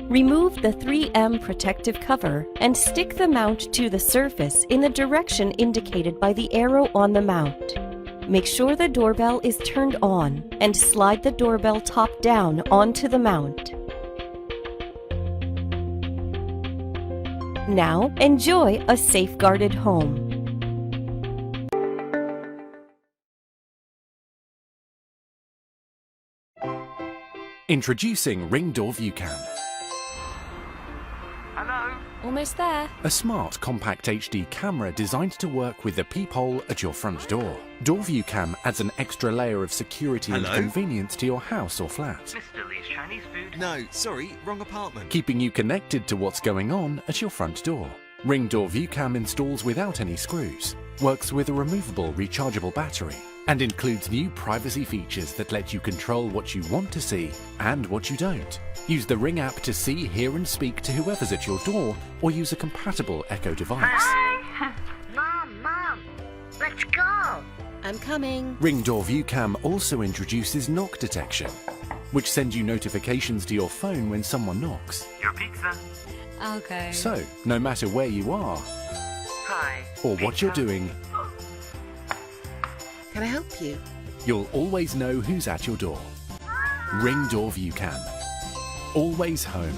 Remove the 3M protective cover and stick the mount to the surface in the direction indicated by the arrow on the mount. Make sure the doorbell is turned on and slide the doorbell top down onto the mount. Now enjoy a safeguarded home. Introducing Ring Door View Cam. Hello? Almost there. A smart, compact HD camera designed to work with the peephole at your front door. Door View Cam adds an extra layer of security and convenience to your house or flat, Mr. Lee's Chinese food. No, sorry, wrong apartment. keeping you connected to what's going on at your front door. Ring Door View Cam installs without any screws, works with a removable rechargeable battery, and includes new privacy features that let you control what you want to see and what you don't. Use the Ring app to see, hear and speak to whoever's at your door, or use a compatible Echo device. Mom, let's go. I'm coming. Ring Door View Cam also introduces knock detection, which sends you notifications to your phone when someone knocks. Your pizza. Okay. So, no matter where you are Hi. or what you're doing, Can I help you? you'll always know who's at your door. Ring Door View Cam. Always home.